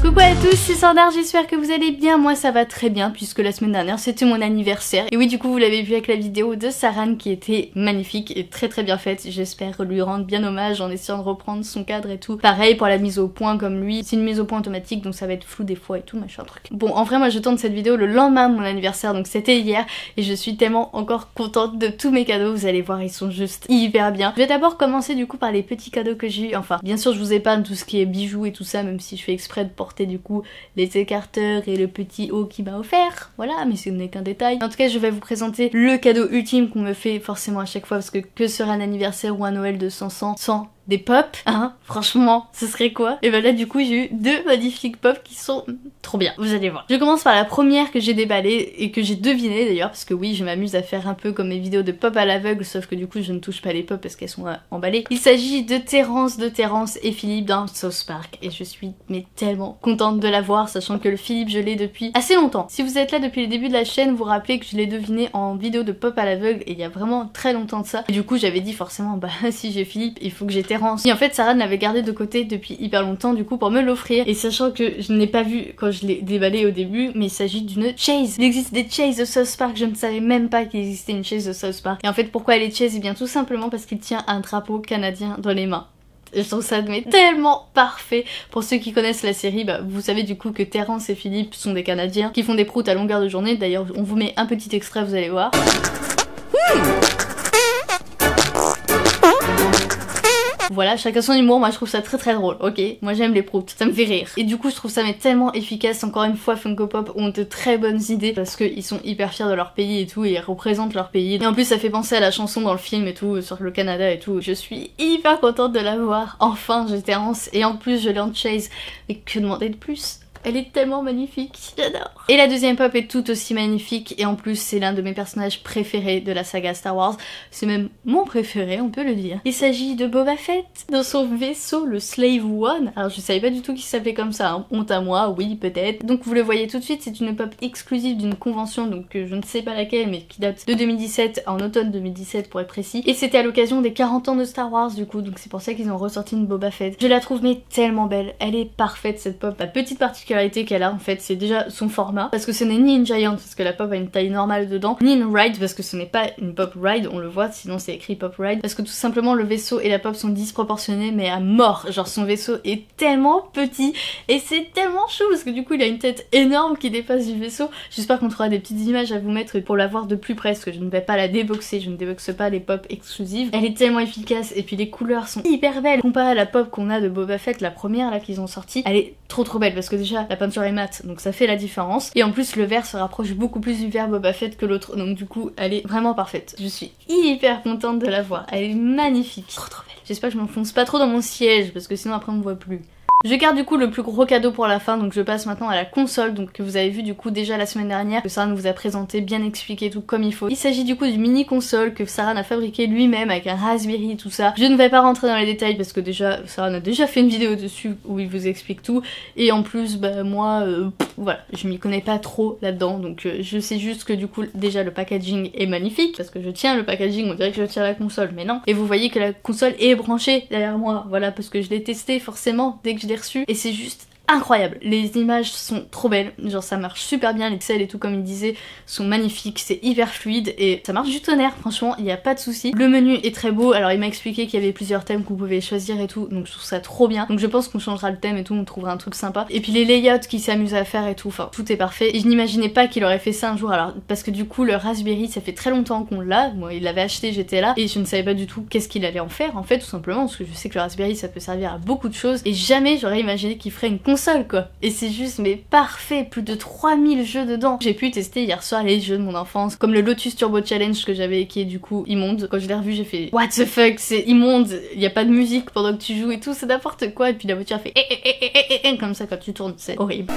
Coucou à tous, c'est Sandar, j'espère que vous allez bien. Moi ça va très bien puisque la semaine dernière c'était mon anniversaire. Et oui, du coup vous l'avez vu avec la vidéo de Saran qui était magnifique et très bien faite. J'espère lui rendre bien hommage en essayant de reprendre son cadre et tout. Pareil pour la mise au point comme lui, c'est une mise au point automatique donc ça va être flou des fois et tout machin truc. Bon, en vrai moi je tourne cette vidéo le lendemain de mon anniversaire, donc c'était hier, et je suis tellement encore contente de tous mes cadeaux. Vous allez voir, ils sont juste hyper bien. Je vais d'abord commencer du coup par les petits cadeaux que j'ai eu. Enfin bien sûr je vous épargne tout ce qui est bijoux et tout ça, même si je fais exprès de porter du coup les écarteurs et le petit haut qu'il m'a offert, voilà, mais ce n'est qu'un détail. En tout cas je vais vous présenter le cadeau ultime qu'on me fait forcément à chaque fois, parce que serait un anniversaire ou un Noël de 500 sans des pops, hein, franchement, ce serait quoi? Et ben là du coup j'ai eu deux magnifiques pops qui sont trop bien, vous allez voir. Je commence par la première que j'ai déballée et que j'ai devinée d'ailleurs, parce que oui, je m'amuse à faire un peu comme mes vidéos de pop à l'aveugle, sauf que du coup je ne touche pas les pops parce qu'elles sont emballées. Il s'agit de Terrence et Philippe dans South Park, et je suis mais tellement contente de la voir, sachant que le Philippe je l'ai depuis assez longtemps. Si vous êtes là depuis le début de la chaîne, vous vous rappelez que je l'ai deviné en vidéo de pop à l'aveugle et il y a vraiment très longtemps de ça. Et du coup j'avais dit forcément bah si j'ai Philippe, il faut que j'ai Terrence. Et en fait Saran l'avait gardé de côté depuis hyper longtemps du coup pour me l'offrir, et sachant que je ne l'ai pas vu quand je l'ai déballé au début, mais il s'agit d'une chase. Il existe des chases de South Park, je ne savais même pas qu'il existait une chase de South Park. Et en fait pourquoi elle est chase? Et bien tout simplement parce qu'il tient un drapeau canadien dans les mains. Je trouve ça mais tellement parfait. Pour ceux qui connaissent la série, bah, vous savez du coup que Terrence et Philippe sont des Canadiens qui font des proutes à longueur de journée. D'ailleurs on vous met un petit extrait, vous allez voir. Voilà, chacun son humour, moi je trouve ça très drôle, ok? Moi j'aime les proutes, ça me fait rire. Et du coup je trouve ça mais tellement efficace. Encore une fois, Funko Pop ont de très bonnes idées parce qu'ils sont hyper fiers de leur pays et tout, et ils représentent leur pays. Et en plus ça fait penser à la chanson dans le film et tout, sur le Canada et tout. Je suis hyper contente de la voir. Enfin j'ai Terrence, et en plus je l'ai en chase. Mais que demander de plus? Elle est tellement magnifique, j'adore. Et la deuxième pop est tout aussi magnifique, et en plus c'est l'un de mes personnages préférés de la saga Star Wars. C'est même mon préféré, on peut le dire. Il s'agit de Boba Fett dans son vaisseau, le Slave One. Alors je savais pas du tout qu'il s'appelait comme ça, hein. Honte à moi, oui peut-être. Donc vous le voyez tout de suite, c'est une pop exclusive d'une convention, donc je ne sais pas laquelle, mais qui date de 2017, en automne 2017 pour être précis. Et c'était à l'occasion des 40 ans de Star Wars du coup, donc c'est pour ça qu'ils ont ressorti une Boba Fett. Je la trouve mais tellement belle, elle est parfaite cette pop. La petite particularité qu'elle a en fait, c'est déjà son format, parce que ce n'est ni une giant parce que la pop a une taille normale dedans, ni une ride parce que ce n'est pas une pop ride, on le voit, sinon c'est écrit pop ride, parce que tout simplement le vaisseau et la pop sont disproportionnés mais à mort. Genre son vaisseau est tellement petit et c'est tellement chou parce que du coup il a une tête énorme qui dépasse du vaisseau. J'espère qu'on trouvera des petites images à vous mettre pour la voir de plus près, parce que je ne vais pas la déboxer, je ne déboxe pas les pop exclusives. Elle est tellement efficace et puis les couleurs sont hyper belles. Comparé à la pop qu'on a de Boba Fett, la première là qu'ils ont sortie, elle est trop belle parce que déjà la peinture est mate, donc ça fait la différence, et en plus le vert se rapproche beaucoup plus du vert Boba Fett que l'autre, donc du coup elle est vraiment parfaite. Je suis hyper contente de la voir, elle est magnifique, trop belle. J'espère que je m'enfonce pas trop dans mon siège parce que sinon après on me voit plus. Je garde du coup le plus gros cadeau pour la fin, donc je passe maintenant à la console, donc que vous avez vu du coup déjà la semaine dernière, que Saran vous a présenté, bien expliqué tout comme il faut. Il s'agit du coup d'une mini console que Saran a fabriqué lui-même avec un Raspberry et tout ça. Je ne vais pas rentrer dans les détails parce que déjà Saran a déjà fait une vidéo dessus où il vous explique tout, et en plus bah moi voilà, je m'y connais pas trop là-dedans, donc je sais juste que du coup déjà le packaging est magnifique, parce que je tiens le packaging, on dirait que je tiens la console, mais non. Et vous voyez que la console est branchée derrière moi, voilà, parce que je l'ai testé forcément dès que je l'ai reçu, et c'est juste incroyable. Les images sont trop belles, genre ça marche super bien, les pixels et tout comme il disait sont magnifiques, c'est hyper fluide et ça marche du tonnerre, franchement il n'y a pas de souci. Le menu est très beau, alors il m'a expliqué qu'il y avait plusieurs thèmes que vous pouvez choisir et tout, donc je trouve ça trop bien. Donc je pense qu'on changera le thème et tout, on trouvera un truc sympa. Et puis les layouts qu'il s'amuse à faire et tout, enfin tout est parfait. Et je n'imaginais pas qu'il aurait fait ça un jour, alors parce que du coup le Raspberry ça fait très longtemps qu'on l'a, moi il l'avait acheté, j'étais là, et je ne savais pas du tout qu'est-ce qu'il allait en faire en fait, tout simplement, parce que je sais que le Raspberry ça peut servir à beaucoup de choses, et jamais j'aurais imaginé qu'il ferait une console quoi. Et c'est juste mais parfait, plus de 3000 jeux dedans. J'ai pu tester hier soir les jeux de mon enfance, comme le Lotus Turbo Challenge que j'avais, qui est du coup immonde. Quand je l'ai revu j'ai fait what the fuck, c'est immonde, il y a pas de musique pendant que tu joues et tout, c'est n'importe quoi, et puis la voiture fait comme ça quand tu tournes, c'est horrible.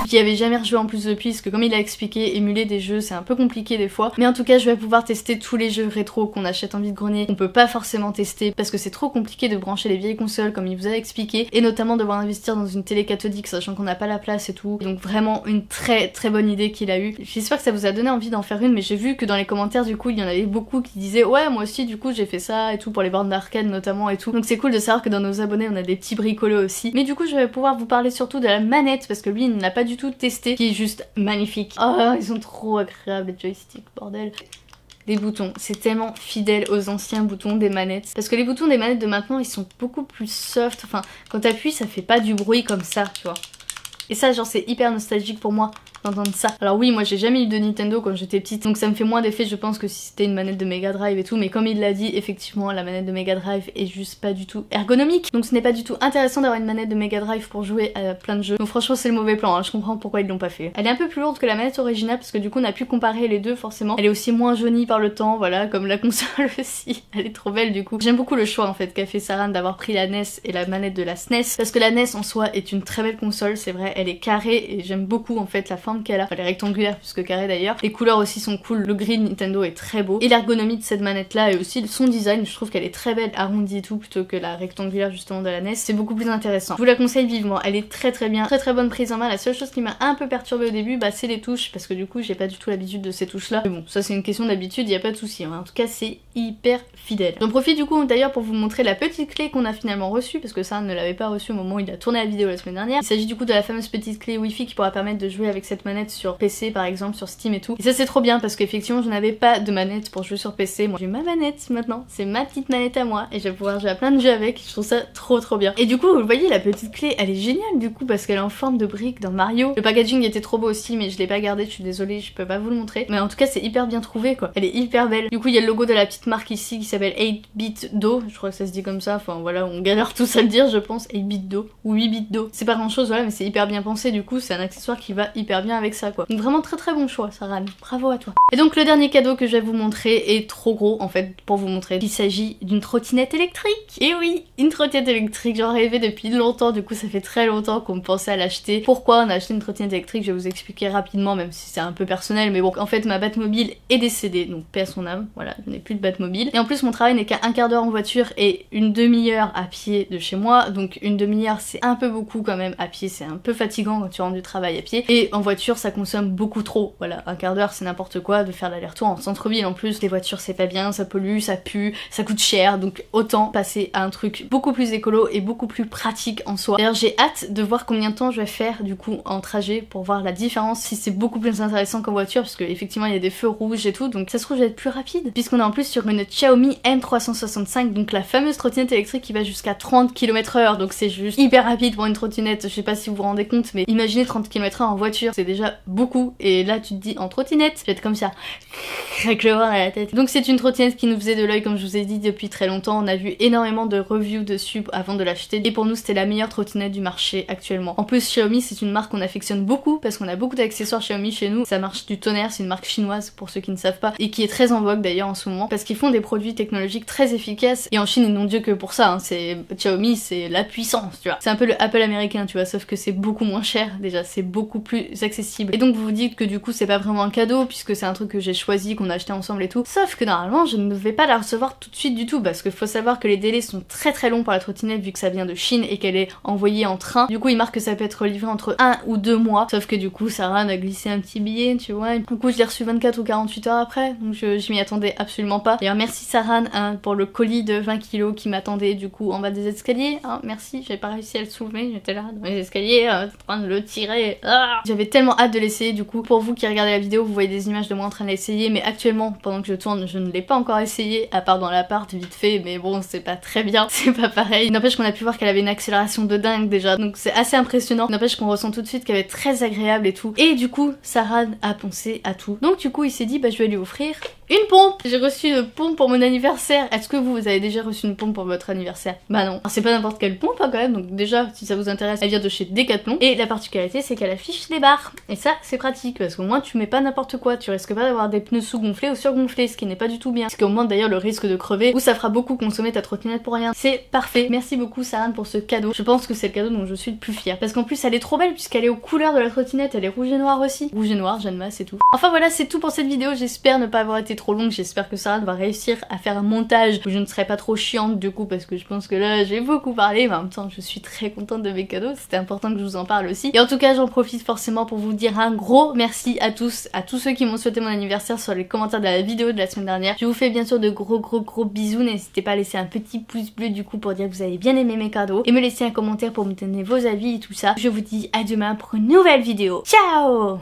J'y avais jamais rejoué en plus depuis, parce que comme il a expliqué, émuler des jeux c'est un peu compliqué des fois. Mais en tout cas je vais pouvoir tester tous les jeux rétro qu'on achète en vide-grenier, on peut pas forcément tester parce que c'est trop compliqué de brancher les vieilles consoles comme il vous a expliqué, et notamment devoir investir dans une télé cathodique sachant qu'on n'a pas la place et tout. Donc vraiment une très bonne idée qu'il a eue. J'espère que ça vous a donné envie d'en faire une, mais j'ai vu que dans les commentaires du coup il y en avait beaucoup qui disaient ouais moi aussi du coup j'ai fait ça et tout pour les bornes d'arcade notamment et tout. Donc c'est cool de savoir que dans nos abonnés on a des petits bricolos aussi. Mais du coup je vais pouvoir vous parler surtout de la manette parce que lui il ne l'a pas du tout testé, qui est juste magnifique. Oh ils sont trop agréables les joysticks, bordel. Les boutons, c'est tellement fidèle aux anciens boutons des manettes. Parce que les boutons des manettes de maintenant, ils sont beaucoup plus soft. Enfin, quand t'appuies, ça fait pas du bruit comme ça, tu vois. Et ça, genre, c'est hyper nostalgique pour moi d'entendre ça. Alors oui, moi j'ai jamais eu de Nintendo quand j'étais petite, donc ça me fait moins d'effet je pense que si c'était une manette de Mega Drive et tout, mais comme il l'a dit, effectivement la manette de Mega Drive est juste pas du tout ergonomique, donc ce n'est pas du tout intéressant d'avoir une manette de Mega Drive pour jouer à plein de jeux. Donc franchement c'est le mauvais plan, hein. Je comprends pourquoi ils l'ont pas fait. Elle est un peu plus lourde que la manette originale parce que du coup on a pu comparer les deux forcément. Elle est aussi moins jaunie par le temps, voilà, comme la console aussi. Elle est trop belle du coup. J'aime beaucoup le choix en fait qu'a fait Saran d'avoir pris la NES et la manette de la SNES, parce que la NES en soi est une très belle console, c'est vrai, elle est carrée et j'aime beaucoup en fait la forme qu'elle a. Enfin, elle est rectangulaire plus que carrée d'ailleurs. Les couleurs aussi sont cool, le gris de Nintendo est très beau. Et l'ergonomie de cette manette là et aussi son design, je trouve qu'elle est très belle, arrondie et tout, plutôt que la rectangulaire justement de la NES. C'est beaucoup plus intéressant. Je vous la conseille vivement, elle est très bien, très bonne prise en main. La seule chose qui m'a un peu perturbée au début, bah c'est les touches, parce que du coup j'ai pas du tout l'habitude de ces touches là. Mais bon, ça c'est une question d'habitude, y a pas de souci. Hein. En tout cas c'est hyper fidèle. J'en profite du coup d'ailleurs pour vous montrer la petite clé qu'on a finalement reçue, parce que ça ne l'avait pas reçue au moment où il a tourné la vidéo la semaine dernière. Il s'agit du coup de la fameuse petite clé Wi-Fi qui pourra permettre de jouer avec cette manette sur PC par exemple, sur Steam et tout. Et ça c'est trop bien parce qu'effectivement je n'avais pas de manette pour jouer sur PC. Moi j'ai ma manette maintenant, c'est ma petite manette à moi et je vais pouvoir jouer à plein de jeux avec. Je trouve ça trop bien. Et du coup vous voyez la petite clé elle est géniale du coup parce qu'elle est en forme de brique dans Mario. Le packaging était trop beau aussi mais je l'ai pas gardé, je suis désolée, je peux pas vous le montrer. Mais en tout cas c'est hyper bien trouvé quoi. Elle est hyper belle. Du coup il y a le logo de la petite marque ici qui s'appelle 8-bit Do. Je crois que ça se dit comme ça. Enfin voilà, on galère tous à le dire je pense. 8-bit Do ou 8-bit Do. C'est pas grand chose voilà mais c'est hyper bien pensé du coup c'est un accessoire qui va hyper bien avec ça quoi. Donc vraiment très bon choix Saran, bravo à toi. Et donc le dernier cadeau que je vais vous montrer est trop gros en fait pour vous montrer qu'il s'agit d'une trottinette électrique. Et oui, une trottinette électrique, j'en rêvais depuis longtemps, du coup ça fait très longtemps qu'on me pensait à l'acheter. Pourquoi on a acheté une trottinette électrique, je vais vous expliquer rapidement même si c'est un peu personnel, mais bon en fait ma Batmobile est décédée, donc paix à son âme, voilà, je n'ai plus de Batmobile. Et en plus mon travail n'est qu'à un quart d'heure en voiture et une demi-heure à pied de chez moi, donc une demi-heure c'est un peu beaucoup quand même, à pied c'est un peu fatigant quand tu rentres du travail à pied, et en voiture ça consomme beaucoup trop, voilà, un quart d'heure c'est n'importe quoi de faire l'aller-retour en centre-ville. En plus les voitures c'est pas bien, ça pollue, ça pue, ça coûte cher, donc autant passer à un truc beaucoup plus écolo et beaucoup plus pratique en soi. D'ailleurs j'ai hâte de voir combien de temps je vais faire du coup en trajet pour voir la différence, si c'est beaucoup plus intéressant qu'en voiture, parce que effectivement il y a des feux rouges et tout, donc ça se trouve je vais être plus rapide, puisqu'on est en plus sur une Xiaomi M365, donc la fameuse trottinette électrique qui va jusqu'à 30 km/h, donc c'est juste hyper rapide pour une trottinette. Je sais pas si vous vous rendez compte, mais imaginez 30 km/h en voiture, c'est déjà beaucoup, et là tu te dis en trottinette, je vais être comme ça, avec le vent à la tête. Donc c'est une trottinette qui nous faisait de l'œil comme je vous ai dit depuis très longtemps, on a vu énormément de reviews dessus avant de l'acheter, et pour nous c'était la meilleure trottinette du marché actuellement. En plus Xiaomi c'est une marque qu'on affectionne beaucoup, parce qu'on a beaucoup d'accessoires Xiaomi chez nous, ça marche du tonnerre, c'est une marque chinoise pour ceux qui ne savent pas, et qui est très en vogue d'ailleurs en ce moment, parce qu'ils font des produits technologiques très efficaces, et en Chine ils n'ont Dieu que pour ça, hein. C'est Xiaomi, c'est la puissance, tu vois. C'est un peu le Apple américain, tu vois, sauf que c'est beaucoup moins cher, déjà c'est beaucoup plus accessible. Et donc vous vous dites que du coup c'est pas vraiment un cadeau, puisque c'est un truc que j'ai choisi, qu'on a acheté ensemble et tout, sauf que normalement je ne vais pas la recevoir tout de suite du tout, parce qu'il faut savoir que les délais sont très longs pour la trottinette vu que ça vient de Chine et qu'elle est envoyée en train. Du coup il marque que ça peut être livré entre 1 ou 2 mois, sauf que du coup Saran a glissé un petit billet, tu vois, et du coup je l'ai reçu 24 ou 48 heures après, donc je m'y attendais absolument pas. D'ailleurs merci Saran hein, pour le colis de 20 kg qui m'attendait du coup en bas des escaliers, hein, merci, j'ai pas réussi à le soulever, j'étais là dans les escaliers en train de le tirer. Ah, j'avais tellement hâte de l'essayer, du coup pour vous qui regardez la vidéo vous voyez des images de moi en train de l'essayer, mais actuellement pendant que je tourne je ne l'ai pas encore essayé, à part dans l'appart vite fait, mais bon c'est pas très bien, c'est pas pareil. N'empêche qu'on a pu voir qu'elle avait une accélération de dingue déjà, donc c'est assez impressionnant. N'empêche qu'on ressent tout de suite qu'elle est très agréable et tout, et du coup Saran a pensé à tout. Donc du coup il s'est dit bah je vais lui offrir Une pompe. J'ai reçu une pompe pour mon anniversaire. Est-ce que vous avez déjà reçu une pompe pour votre anniversaire? Bah non. C'est pas n'importe quelle pompe hein, quand même, donc déjà si ça vous intéresse, elle vient de chez Decathlon. Et la particularité c'est qu'elle affiche les barres. Et ça c'est pratique parce qu'au moins tu mets pas n'importe quoi, tu risques pas d'avoir des pneus sous-gonflés ou surgonflés, ce qui n'est pas du tout bien. Ce qui augmente d'ailleurs le risque de crever ou ça fera beaucoup consommer ta trottinette pour rien. C'est parfait. Merci beaucoup Saran pour ce cadeau. Je pense que c'est le cadeau dont je suis le plus fière. Parce qu'en plus elle est trop belle puisqu'elle est aux couleurs de la trottinette, elle est rouge et noir aussi. Rouge et noir, Jeanne Ma, c'est tout. Enfin voilà, c'est tout pour cette vidéo. J'espère ne pas avoir été trop longue. J'espère que Saran va réussir à faire un montage où je ne serai pas trop chiante du coup parce que je pense que là j'ai beaucoup parlé mais en même temps je suis très contente de mes cadeaux. C'était important que je vous en parle aussi. Et en tout cas j'en profite forcément pour vous dire un gros merci à tous ceux qui m'ont souhaité mon anniversaire sur les commentaires de la vidéo de la semaine dernière. Je vous fais bien sûr de gros bisous. N'hésitez pas à laisser un petit pouce bleu du coup pour dire que vous avez bien aimé mes cadeaux et me laisser un commentaire pour me donner vos avis et tout ça. Je vous dis à demain pour une nouvelle vidéo. Ciao!